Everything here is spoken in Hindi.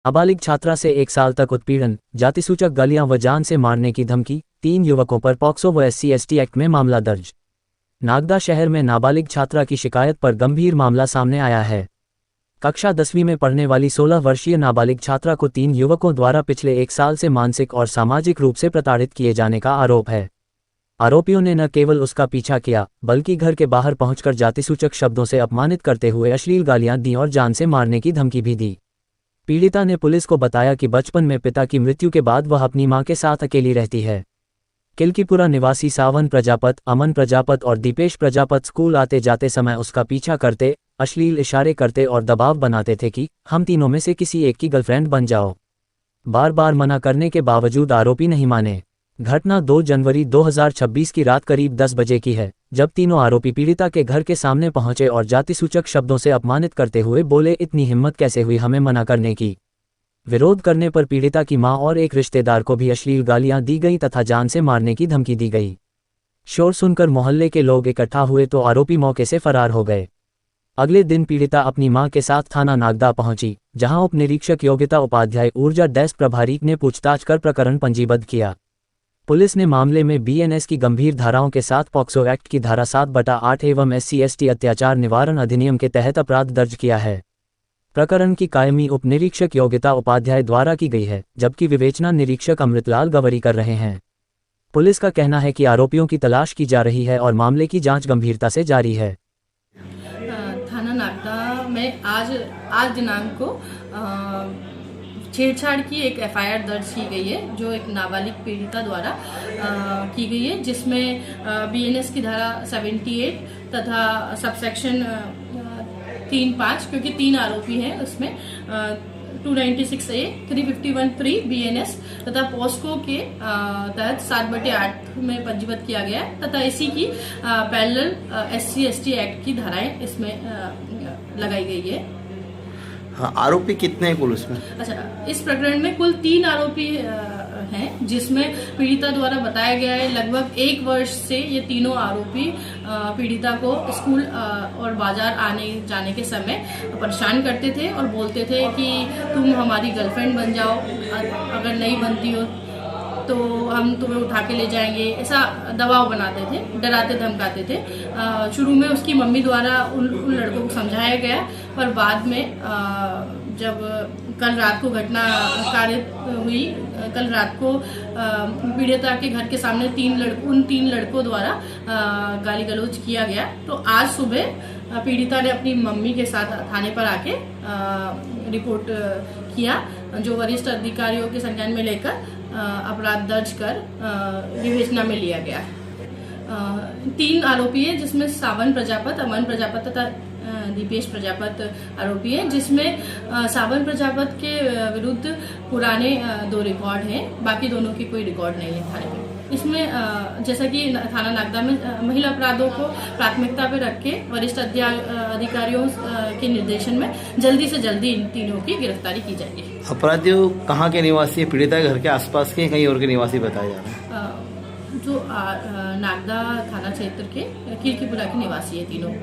नाबालिग छात्रा से 1 साल तक उत्पीड़न, जातिसूचक गालियां व जान से मारने की धमकी, 3 युवकों पर पॉक्सो व SC/ST एक्ट में मामला दर्ज। नागदा शहर में नाबालिग छात्रा की शिकायत पर गंभीर मामला सामने आया है। कक्षा 10वीं में पढ़ने वाली 16 वर्षीय नाबालिग छात्रा को 3 युवकों द्वारा पिछले 1 साल से मानसिक और सामाजिक रूप से प्रताड़ित किए जाने का आरोप है। आरोपियों ने न केवल उसका पीछा किया, बल्कि घर के बाहर पहुंचकर जातिसूचक शब्दों से अपमानित करते हुए अश्लील गालियां दी और जान से मारने की धमकी भी दी। पीड़िता ने पुलिस को बताया कि बचपन में पिता की मृत्यु के बाद वह अपनी मां के साथ अकेली रहती है। किलकीपुरा निवासी सावन प्रजापत, अमन प्रजापत और दीपेश प्रजापत स्कूल आते जाते समय उसका पीछा करते, अश्लील इशारे करते और दबाव बनाते थे कि हम तीनों में से किसी एक की गर्लफ्रेंड बन जाओ। बार बार मना करने के बावजूद आरोपी नहीं माने। घटना 2 जनवरी 2026 की रात करीब 10 बजे की है, जब तीनों आरोपी पीड़िता के घर के सामने पहुंचे और जातिसूचक शब्दों से अपमानित करते हुए बोले, इतनी हिम्मत कैसे हुई हमें मना करने की। विरोध करने पर पीड़िता की मां और एक रिश्तेदार को भी अश्लील गालियां दी गई तथा जान से मारने की धमकी दी गई। शोर सुनकर मोहल्ले के लोग इकट्ठा हुए तो आरोपी मौके से फरार हो गए। अगले दिन पीड़िता अपनी मां के साथ थाना नागदा पहुंची, जहां उप निरीक्षक योग्यता उपाध्याय ऊर्जा डेस्क प्रभारी ने पूछताछ कर प्रकरण पंजीबद्ध किया। पुलिस ने मामले में BNS की गंभीर धाराओं के साथ पॉक्सो एक्ट की धारा 7/8 एवं SC/ST अत्याचार निवारण अधिनियम के तहत अपराध दर्ज किया है। प्रकरण की कायमी उप निरीक्षक योग्यता उपाध्याय द्वारा की गई है, जबकि विवेचना निरीक्षक अमृतलाल गवरी कर रहे हैं। पुलिस का कहना है कि आरोपियों की तलाश की जा रही है और मामले की जांच गंभीरता से जारी है। थाना नागदा में आज दिनांक को छेड़छाड़ की एक FIR दर्ज की गई है, जो एक नाबालिग पीड़िता द्वारा की गई है, जिसमें BNS की धारा 78 तथा सबसेक्शन 3(5) क्योंकि 3 आरोपी हैं उसमें 296A, 351(3) BNS तथा पॉस्को के तहत 7/8 में पंजीबद्ध किया गया है तथा इसी की पैरेलल SC/ST एक्ट की धाराएं इसमें लगाई गई है। हाँ, आरोपी कितने हैं कुल उसमें? अच्छा, इस प्रकरण में कुल 3 आरोपी हैं, जिसमें पीड़िता द्वारा बताया गया है लगभग 1 वर्ष से ये तीनों आरोपी पीड़िता को स्कूल और बाजार आने जाने के समय परेशान करते थे और बोलते थे कि तुम हमारी गर्लफ्रेंड बन जाओ, अगर नहीं बनती हो तो हम तुम्हें उठा के ले जाएंगे, ऐसा दबाव बनाते थे, डराते धमकाते थे। शुरू में उसकी मम्मी द्वारा उन लड़कों को समझाया गया, पर बाद में जब कल रात को घटना कारित हुई, कल रात को पीड़िता के घर के सामने उन तीन लड़कों द्वारा गाली गलौज किया गया, तो आज सुबह पीड़िता ने अपनी मम्मी के साथ थाने पर आके रिपोर्ट किया, जो वरिष्ठ अधिकारियों के संज्ञान में लेकर अपराध दर्ज कर विवेचना में लिया गया। 3 आरोपी है, जिसमें सावन प्रजापत, अमन प्रजापत तथा दीपेश प्रजापत आरोपी है, जिसमें सावन प्रजापत के विरुद्ध पुराने 2 रिकॉर्ड हैं, बाकी दोनों की कोई रिकॉर्ड नहीं है थाने में। इसमें जैसा कि थाना नागदा में महिला अपराधों को प्राथमिकता पर रख के वरिष्ठ अधिकारियों के निर्देशन में जल्दी से जल्दी इन तीनों की गिरफ्तारी की जाएगी। अपराधी कहाँ के निवासी है? पीड़िता के घर के आसपास के कहीं और के निवासी बताए जा रहे हैं? जो नागदा थाना क्षेत्र के किलकीपुरा के निवासी है तीनों।